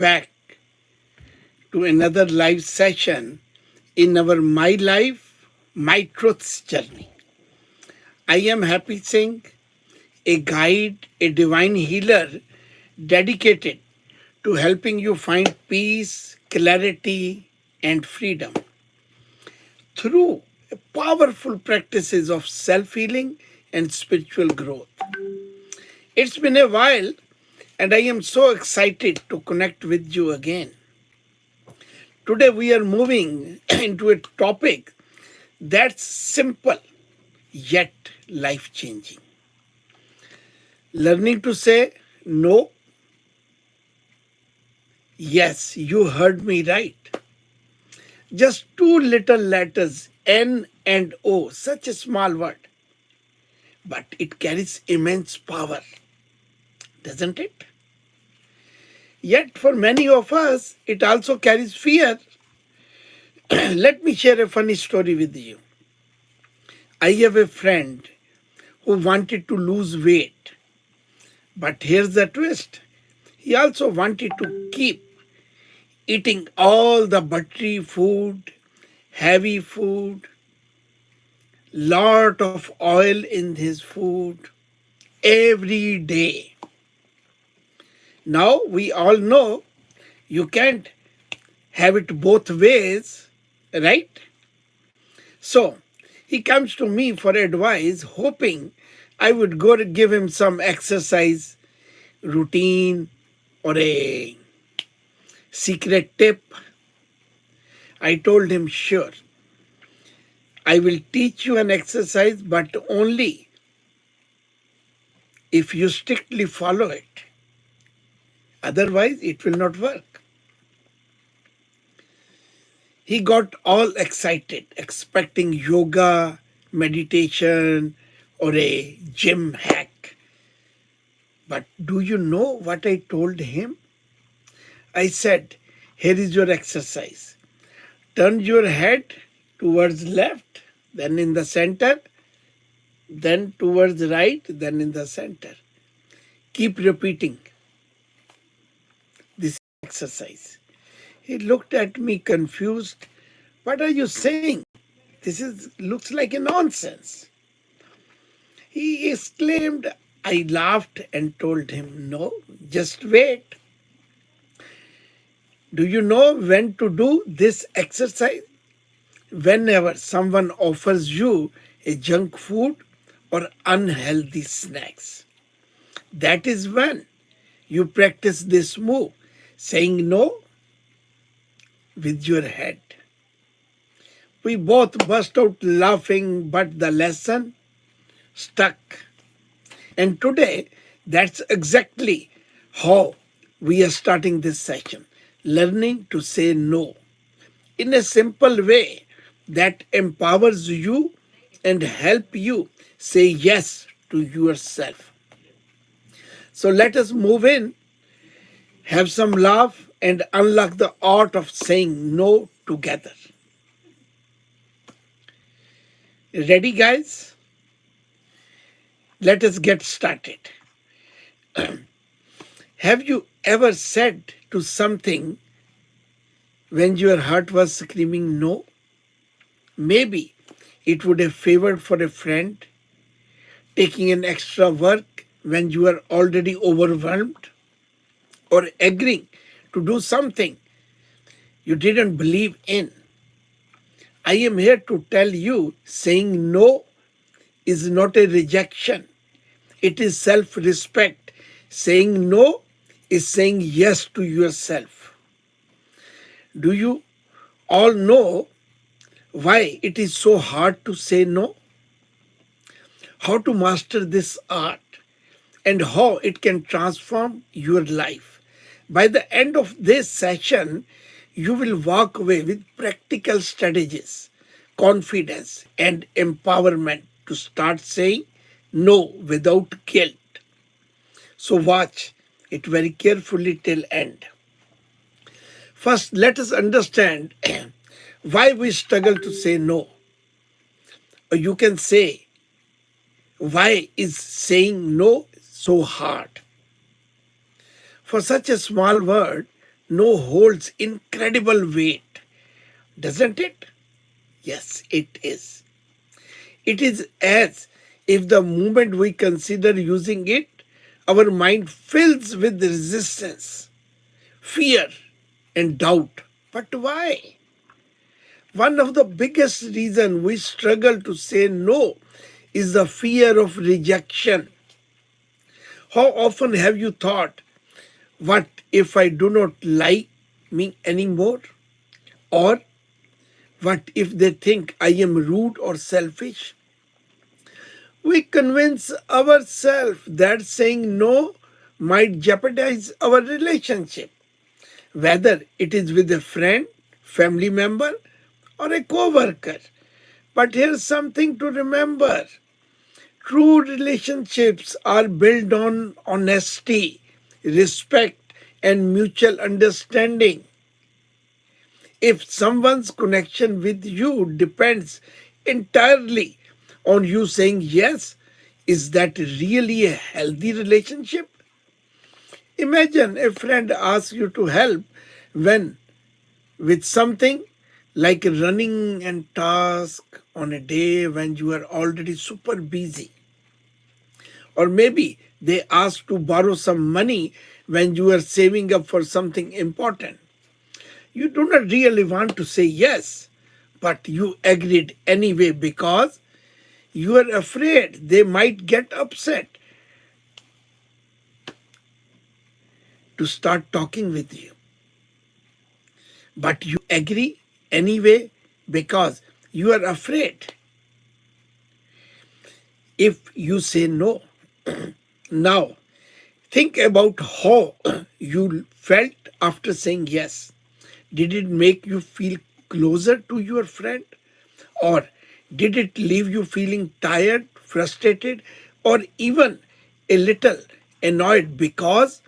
back to another live session in our My Life, My Truths journey. I am Happy Singh, a guide, a divine healer dedicated to helping you find peace, clarity, and freedom through powerful practices of self healing and spiritual growth. It's been a while, and I am so excited to connect with you again. Today, we are moving into a topic that's simple yet life changing. Learning to say no. Yes, you heard me right. Just two little letters, N and O, such a small word, but it carries immense power, doesn't it? Yet, for many of us, it also carries fear. Let me share a funny story with you. I have a friend who wanted to lose weight, but here's the twist. He also wanted to keep eating all the buttery food, heavy food, lot of oil in his food every day. Now we all know you can't have it both ways, right? So he comes to me for advice, hoping I would go to give him some exercise routine or a secret tip. I told him, sure, I will teach you an exercise, but only if you strictly follow it. Otherwise, it will not work. He got all excited, expecting yoga, meditation, or a gym hack. But do you know what I told him? I said, here is your exercise. Turn your head towards left, then in the center, then towards right, then in the center. Keep repeating this exercise. He looked at me confused. What are you saying? This looks like a nonsense. He exclaimed. I laughed and told him, no, just wait. Do you know when to do this exercise? Whenever someone offers you a junk food or unhealthy snacks. That is when you practice this move, saying no with your head. We both burst out laughing, but the lesson stuck. And today, that's exactly how we are starting this session, learning to say no in a simple way that empowers you and help you say yes to yourself. So let us move in, have some laugh, and unlock the art of saying no together. Ready, guys? Let us get started. Have you ever said to something when your heart was screaming no? Maybe it would have favored for a friend, taking an extra work when you are already overwhelmed, or agreeing to do something you didn't believe in. I am here to tell you saying no is not a rejection. It is self-respect. Saying no is saying yes to yourself. Do you all know why it is so hard to say no? How to master this art and how it can transform your life. By the end of this session, you will walk away with practical strategies, confidence, and empowerment to start saying no without guilt. So watch it very carefully till end. First, let us understand why we struggle to say no. Or you can say, why is saying no so hard? For such a small word, No holds incredible weight, doesn't it? Yes, it is. It is as if the moment we consider using it, our mind fills with resistance, fear, and doubt. But why? One of the biggest reasons we struggle to say no is the fear of rejection. How often have you thought, what if I do not like me anymore? Or what if they think I am rude or selfish? We convince ourselves that saying no might jeopardize our relationship, whether it is with a friend, family member, or a co worker. But here's something to remember: true relationships are built on honesty, respect, and mutual understanding. If someone's connection with you depends entirely on you saying yes, is that really a healthy relationship? Imagine a friend asks you to help when with something like running a task on a day when you are already super busy. Or maybe they ask to borrow some money when you are saving up for something important. You do not really want to say yes, but you agreed anyway because you are afraid they might get upset to start talking with you. But you agree anyway because you are afraid if you say no. Now, think about how you felt after saying yes. Did it make you feel closer to your friend? Or did it leave you feeling tired, frustrated, or even a little annoyed because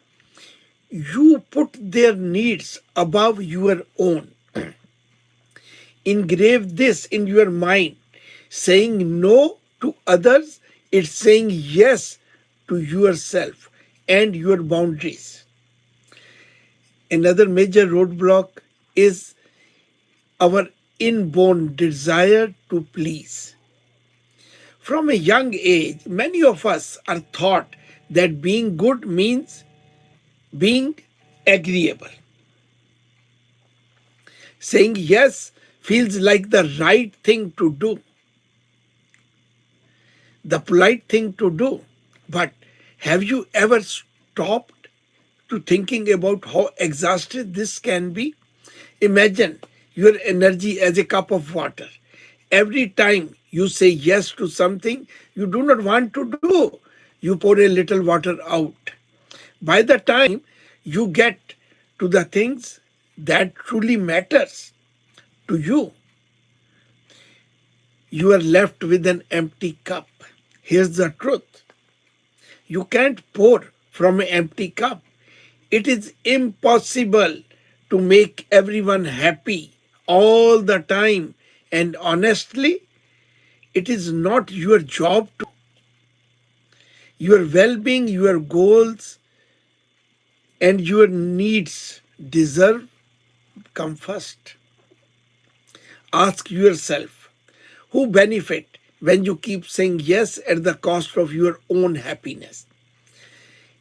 you put their needs above your own? Engrave this in your mind. Saying no to others, it's saying yes to yourself and your boundaries. Another major roadblock is our inborn desire to please. From a young age, many of us are taught that being good means being agreeable. Saying yes feels like the right thing to do, the polite thing to do. But have you ever stopped to thinking about how exhausted this can be? Imagine your energy as a cup of water. Every time you say yes to something you do not want to do, you pour a little water out. By the time you get to the things that truly matters to you, you are left with an empty cup. Here's the truth: you can't pour from an empty cup. It is impossible to make everyone happy all the time. And honestly, it is not your job to. Your well being, your goals, and your needs deserve come first. Ask yourself, who benefit when you keep saying yes at the cost of your own happiness?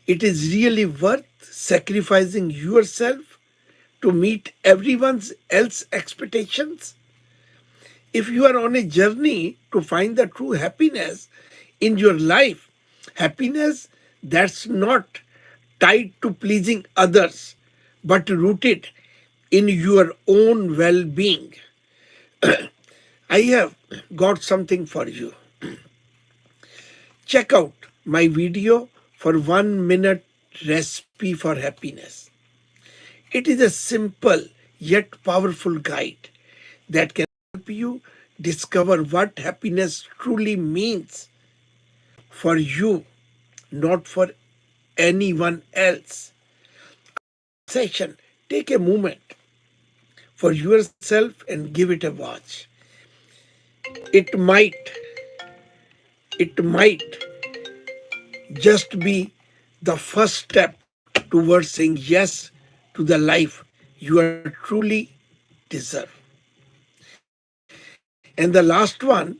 It is really worth sacrificing yourself to meet everyone else's expectations? If you are on a journey to find the true happiness in your life, happiness that's not tied to pleasing others, but rooted in your own well being, I have got something for you. Check out my video for 1 minute recipe for happiness. It is a simple yet powerful guide that can help you discover what happiness truly means for you, not for anyone else. Session, take a moment for yourself and give it a watch. It might, it might just be the first step towards saying yes to the life you are truly deserve. And the last one,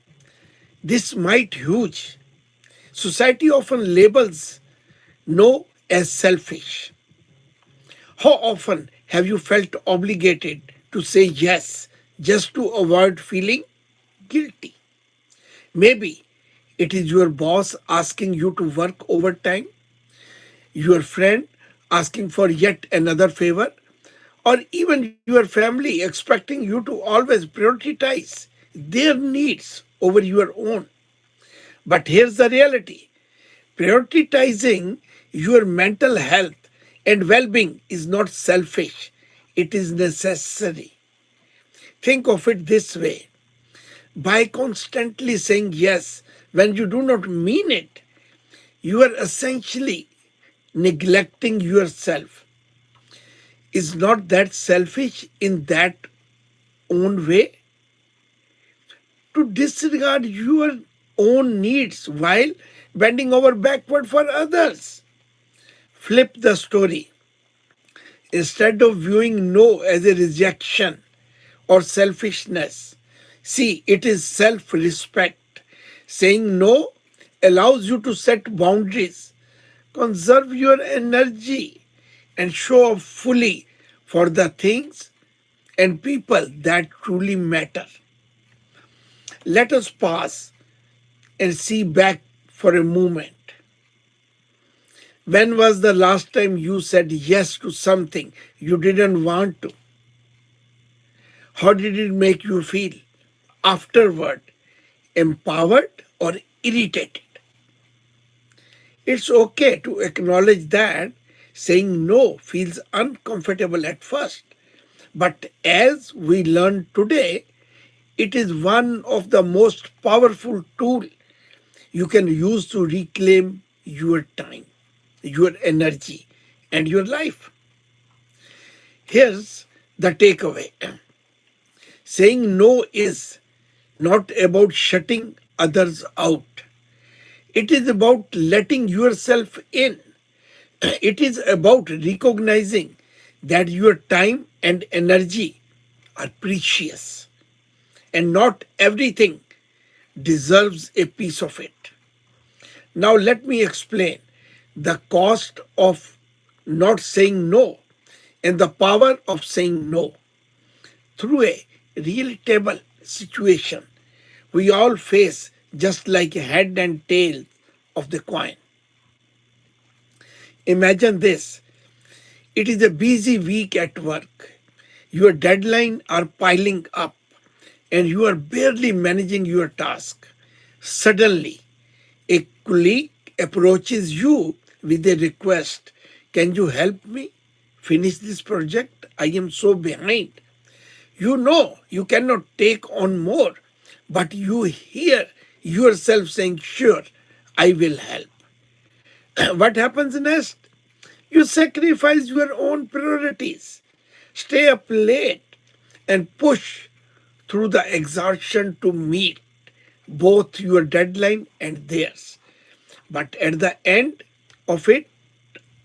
this might huge. Society often labels no as selfish. How often have you felt obligated to say yes just to avoid feeling guilty? Maybe it is your boss asking you to work overtime, your friend asking for yet another favor, or even your family expecting you to always prioritize their needs over your own. But here's the reality: prioritizing your mental health and well being is not selfish, it is necessary. Think of it this way: by constantly saying yes when you do not mean it, you are essentially neglecting yourself. Is not that selfish in that own way? To disregard your own needs while bending over backward for others. Flip the story. Instead of viewing no as a rejection or selfishness, see it is self respect. Saying no allows you to set boundaries, conserve your energy, and show up fully for the things and people that truly matter. Let us pause and see back for a moment. When was the last time you said yes to something you didn't want to? How did it make you feel afterward? Empowered or irritated? It's okay to acknowledge that saying no feels uncomfortable at first. But as we learn today, it is one of the most powerful tools you can use to reclaim your time, your energy, and your life. Here's the takeaway: saying no is not about shutting others out, it is about letting yourself in. It is about recognizing that your time and energy are precious and not everything deserves a piece of it. Now, let me explain the cost of not saying no and the power of saying no through a relatable situation we all face, just like a head and tail of the coin. Imagine this: it is a busy week at work. Your deadlines are piling up and you are barely managing your task. Suddenly, a colleague approaches you with a request: can you help me finish this project? I am so behind. You know you cannot take on more, but you hear yourself saying, sure, I will help. What happens next? You sacrifice your own priorities, stay up late, and push through the exhaustion to meet both your deadline and theirs. But at the end of it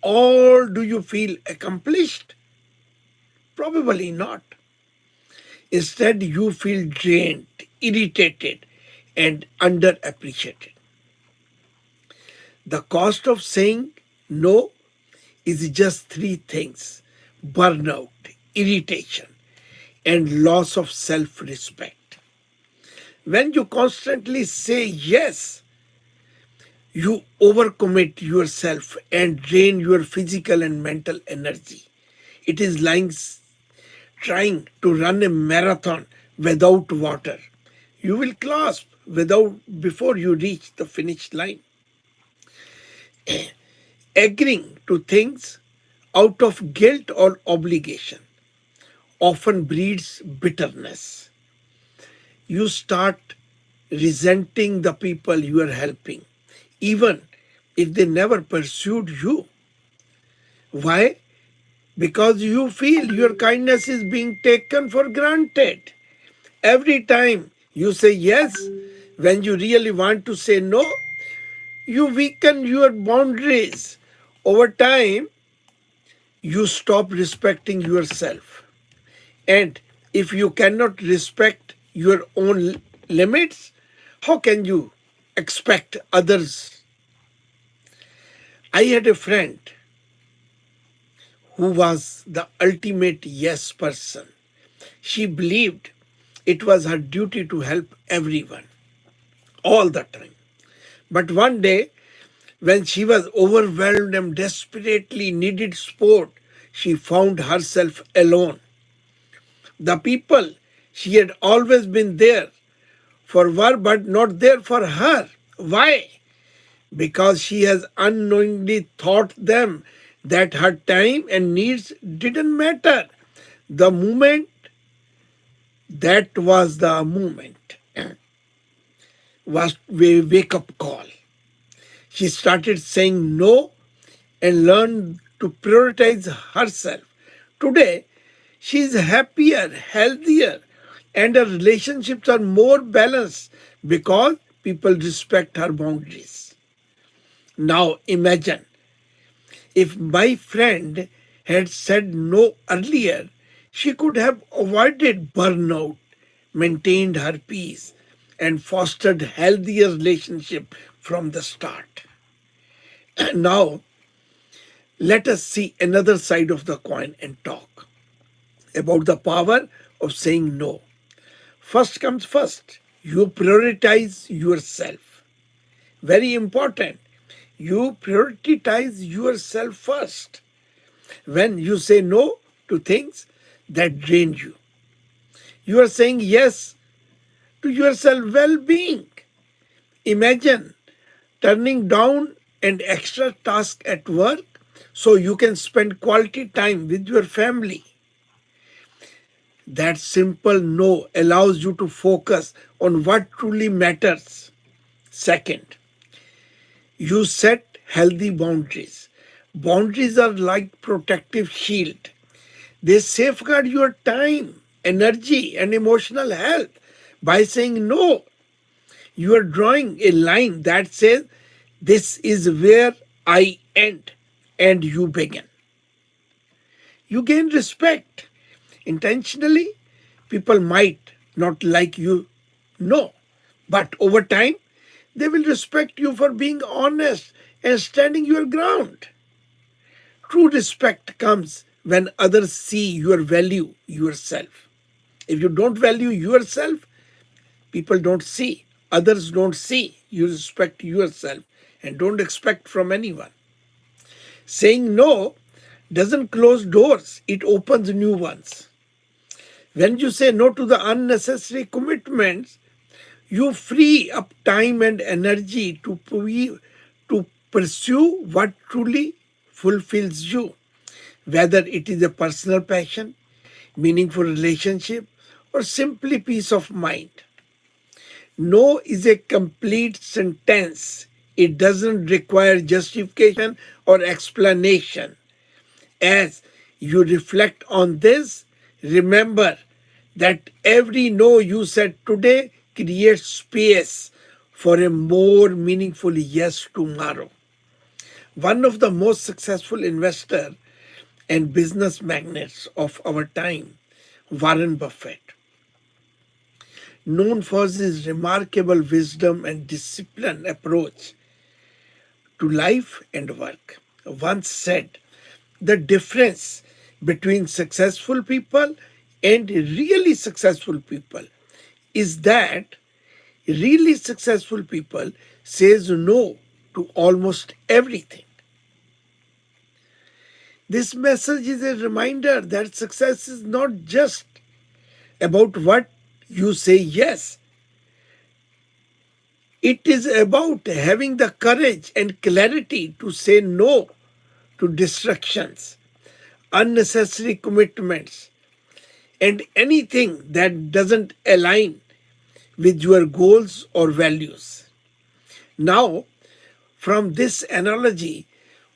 all, do you feel accomplished? Probably not. Instead, you feel drained, irritated, and underappreciated. The cost of saying no is just three things: burnout, irritation, and loss of self respect. When you constantly say yes, you overcommit yourself and drain your physical and mental energy. It is like trying to run a marathon without water. You will clasp without before you reach the finish line. Agreeing to things out of guilt or obligation often breeds bitterness. You start resenting the people you are helping, even if they never pursued you. Why? Because you feel your kindness is being taken for granted. Every time you say yes, when you really want to say no, you weaken your boundaries. Over time, you stop respecting yourself. And if you cannot respect your own limits, how can you expect others? I had a friend who was the ultimate yes person. She believed it was her duty to help everyone all the time. But one day, when she was overwhelmed and desperately needed support, she found herself alone. The people she had always been there for were but not there for her. Why? Because she has unknowingly taught them that her time and needs didn't matter. The moment, that was the moment, was a wake up call. She started saying no and learned to prioritize herself. Today, she is happier, healthier, and her relationships are more balanced because people respect her boundaries. Now imagine if my friend had said no earlier, she could have avoided burnout, maintained her peace, and fostered healthier relationship from the start. Now let us see another side of the coin and talk about the power of saying no. First comes first. You prioritize yourself. Very important. You prioritize yourself first. When you say no to things that drain you, you are saying yes to your self well being. Imagine turning down an extra task at work so you can spend quality time with your family. That simple no allows you to focus on what truly matters. Second, you set healthy boundaries. Boundaries are like protective shield. They safeguard your time, energy, and emotional health. By saying no, you are drawing a line that says, this is where I end and you begin. You gain respect. Intentionally, people might not like you, no, but over time, they will respect you for being honest and standing your ground. True respect comes when others see your value yourself. If you don't value yourself, people don't see, others don't see. You respect yourself and don't expect from anyone. Saying no doesn't close doors, it opens new ones. When you say no to the unnecessary commitments, you free up time and energy to pursue what truly fulfills you, whether it is a personal passion, meaningful relationship, or simply peace of mind. No is a complete sentence. It doesn't require justification or explanation. As you reflect on this, remember that every no you said today creates space for a more meaningful yes tomorrow. One of the most successful investors and business magnates of our time, Warren Buffett, known for his remarkable wisdom and disciplined approach to life and work, once said, the difference between successful people and really successful people is that really successful people says no to almost everything. This message is a reminder that success is not just about what you say yes. It is about having the courage and clarity to say no to distractions, unnecessary commitments, and anything that doesn't align with your goals or values. Now, from this analogy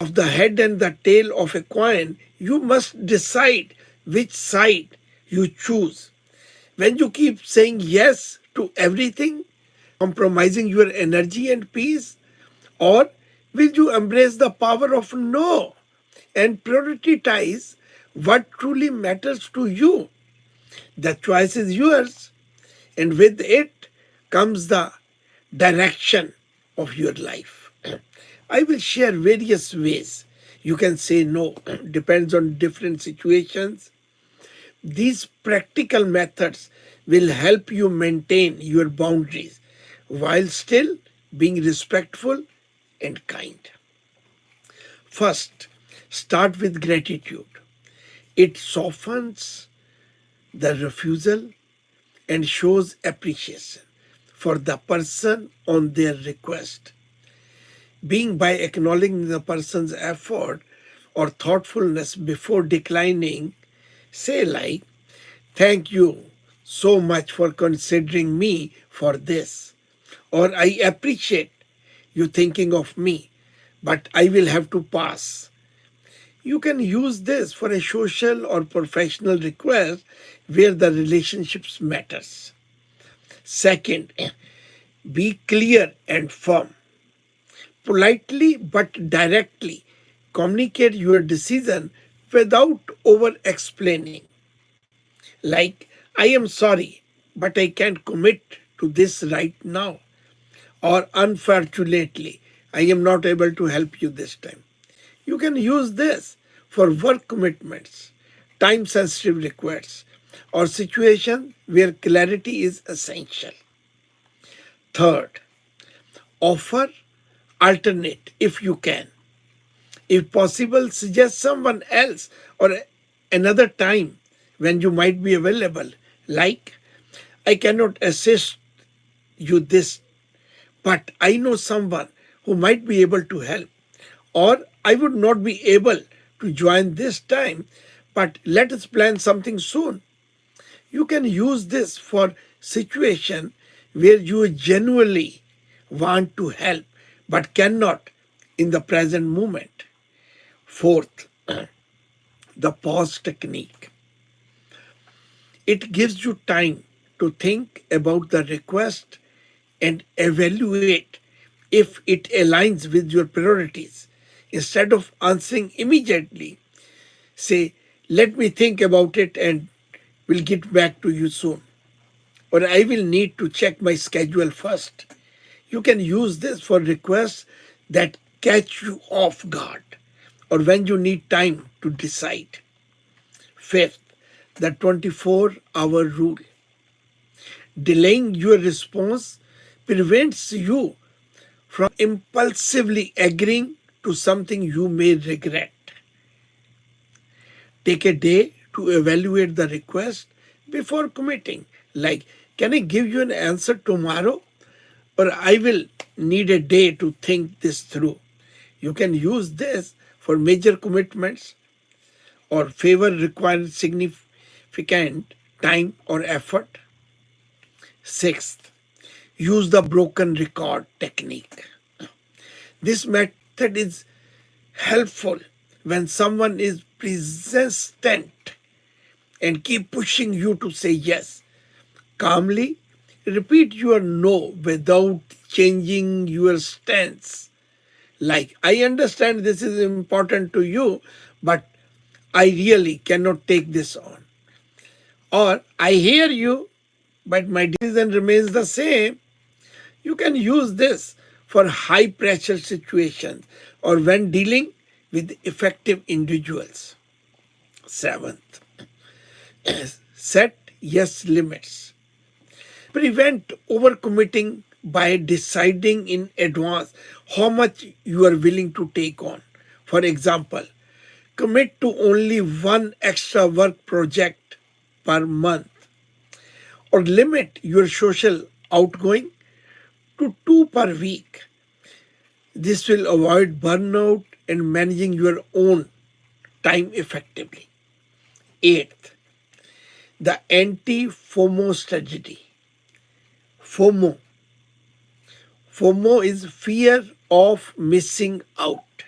of the head and the tail of a coin, you must decide which side you choose. When you keep saying yes to everything, compromising your energy and peace, or will you embrace the power of no and prioritize what truly matters to you? The choice is yours, and with it comes the direction of your life. I will share various ways you can say no, depends on different situations. These practical methods will help you maintain your boundaries while still being respectful and kind. First, start with gratitude. It softens the refusal and shows appreciation for the person on their request. Being by acknowledging the person's effort or thoughtfulness before declining, say like, thank you so much for considering me for this, or I appreciate you thinking of me, but I will have to pass. You can use this for a social or professional request where the relationships matters. Second, be clear and firm. Politely but directly communicate your decision without over explaining. Like, I am sorry, but I can't commit to this right now. Or, unfortunately, I am not able to help you this time. You can use this for work commitments, time sensitive requests, or situations where clarity is essential. Third, offer alternate if you can. If possible, suggest someone else or another time when you might be available. Like, I cannot assist you this, but I know someone who might be able to help. Or I would not be able to join this time, but let us plan something soon. You can use this for situation where you genuinely want to help but cannot in the present moment. Fourth, the pause technique. It gives you time to think about the request and evaluate if it aligns with your priorities. Instead of answering immediately, say, let me think about it and will get back to you soon. Or I will need to check my schedule first. You can use this for requests that catch you off guard or when you need time to decide. Fifth, the 24-hour rule. Delaying your response prevents you from impulsively agreeing to something you may regret. Take a day to evaluate the request before committing. Like, can I give you an answer tomorrow? Or I will need a day to think this through. You can use this for major commitments or favor requiring significant time or effort. Sixth, use the broken record technique. This method is helpful when someone is persistent and keep pushing you to say yes. Calmly repeat your no without changing your stance. Like, I understand this is important to you, but I really cannot take this on. Or, I hear you, but my decision remains the same. You can use this for high pressure situations or when dealing with effective individuals. Seventh, set yes limits. Prevent overcommitting by deciding in advance how much you are willing to take on. For example, commit to only one extra work project per month or limit your social outgoing to two per week. This will avoid burnout and managing your own time effectively. Eighth, the anti FOMO strategy. FOMO. FOMO is fear of missing out.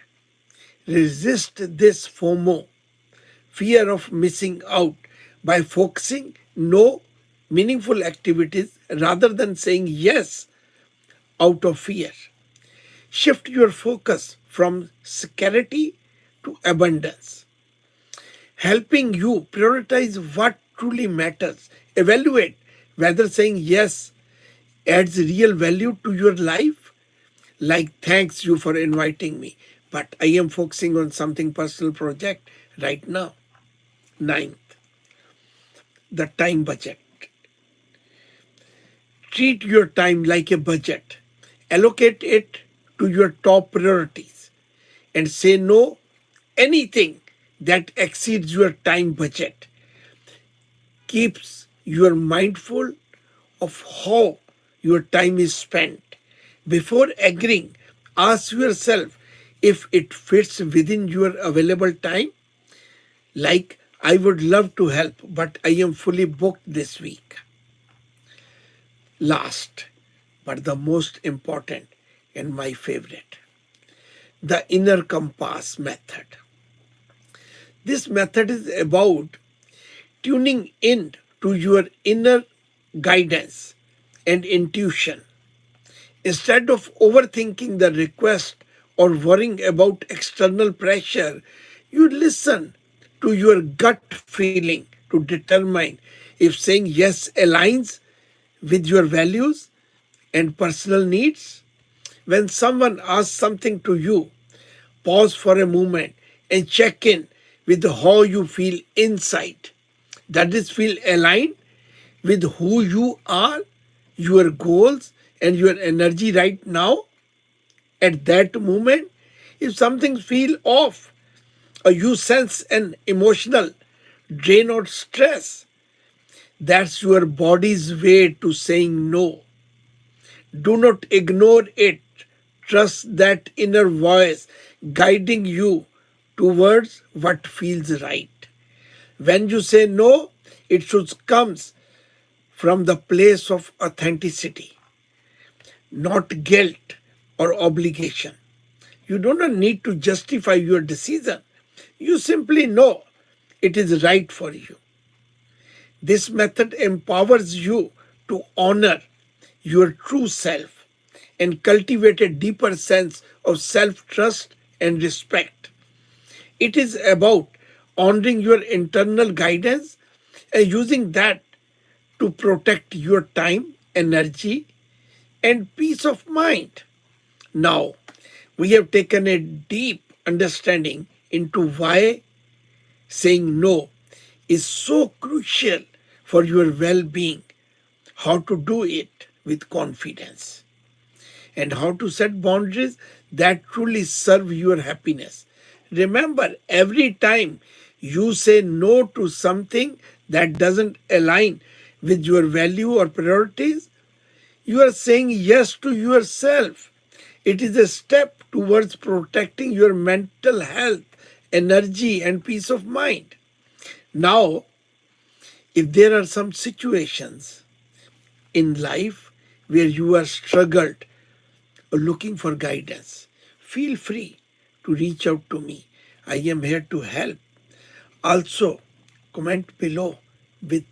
Resist this FOMO, fear of missing out, by focusing no meaningful activities rather than saying yes out of fear. Shift your focus from scarcity to abundance, helping you prioritize what truly matters. Evaluate whether saying yes adds real value to your life. Like, thanks you for inviting me, but I am focusing on something personal project right now. Ninth, the time budget. Treat your time like a budget. Allocate it to your top priorities and say no anything that exceeds your time budget. Keeps you mindful of how your time is spent. Before agreeing, ask yourself if it fits within your available time. Like, I would love to help, but I am fully booked this week. Last, but the most important and my favorite, the inner compass method. This method is about tuning in to your inner guidance and intuition. Instead of overthinking the request or worrying about external pressure, you listen to your gut feeling to determine if saying yes aligns with your values and personal needs. When someone asks something to you, pause for a moment and check in with how you feel inside. Does this feel aligned with who you are, your goals, and your energy right now? At that moment, if something feels off or you sense an emotional drain or stress, that's your body's way to saying no. Do not ignore it. Trust that inner voice guiding you towards what feels right. When you say no, it should come from the place of authenticity, not guilt or obligation. You do not need to justify your decision. You simply know it is right for you. This method empowers you to honor your true self and cultivate a deeper sense of self trust and respect. It is about honoring your internal guidance and using that to protect your time, energy, and peace of mind. Now, we have taken a deep understanding into why saying no is so crucial for your well being, how to do it with confidence, and how to set boundaries that truly serve your happiness. Remember, every time you say no to something that doesn't align with your value or priorities, you are saying yes to yourself. It is a step towards protecting your mental health, energy, and peace of mind. Now, if there are some situations in life where you are struggled or looking for guidance, feel free to reach out to me. I am here to help. Also, comment below with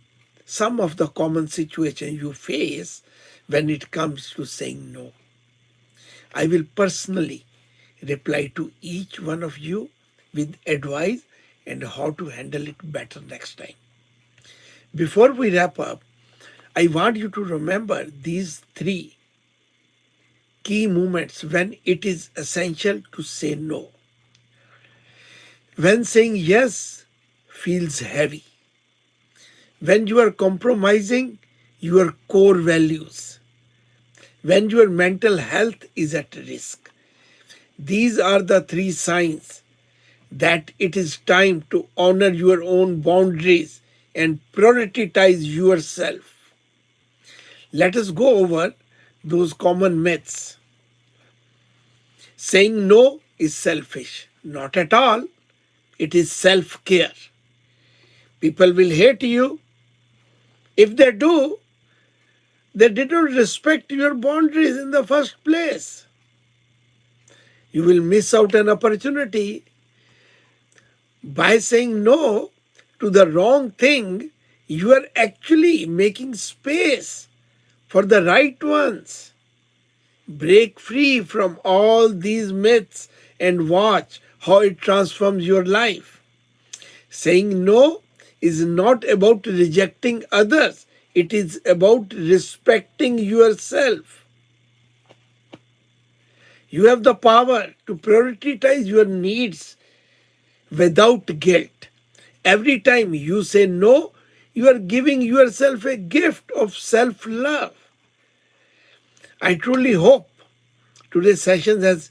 some of the common situations you face when it comes to saying no. I will personally reply to each one of you with advice and how to handle it better next time. Before we wrap up, I want you to remember these three key moments when it is essential to say no. When saying yes feels heavy, when you are compromising your core values, when your mental health is at risk. These are the three signs that it is time to honor your own boundaries and prioritize yourself. Let us go over those common myths. Saying no is selfish. Not at all. It is self care. People will hate you. If they do, they didn't respect your boundaries in the first place. You will miss out an opportunity by saying no to the wrong thing. You are actually making space for the right ones. Break free from all these myths and watch how it transforms your life. Saying no is not about rejecting others, it is about respecting yourself. You have the power to prioritize your needs without guilt. Every time you say no, you are giving yourself a gift of self love. I truly hope today's session has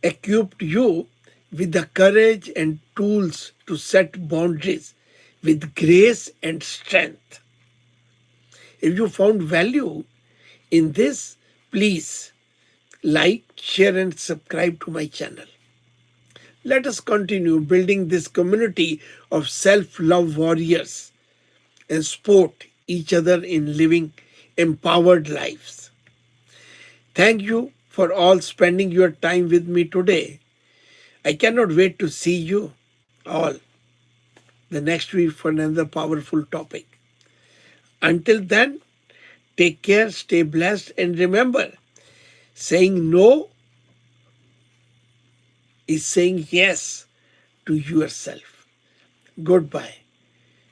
equipped you with the courage and tools to set boundaries with grace and strength. If you found value in this, please like, share, and subscribe to my channel. Let us continue building this community of self love warriors and support each other in living empowered lives. Thank you for all spending your time with me today. I cannot wait to see you all the next week for another powerful topic. Until then, take care, stay blessed, and remember, saying no is saying yes to yourself. Goodbye,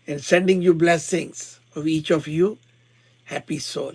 and sending you blessings of each of you. Happy soul.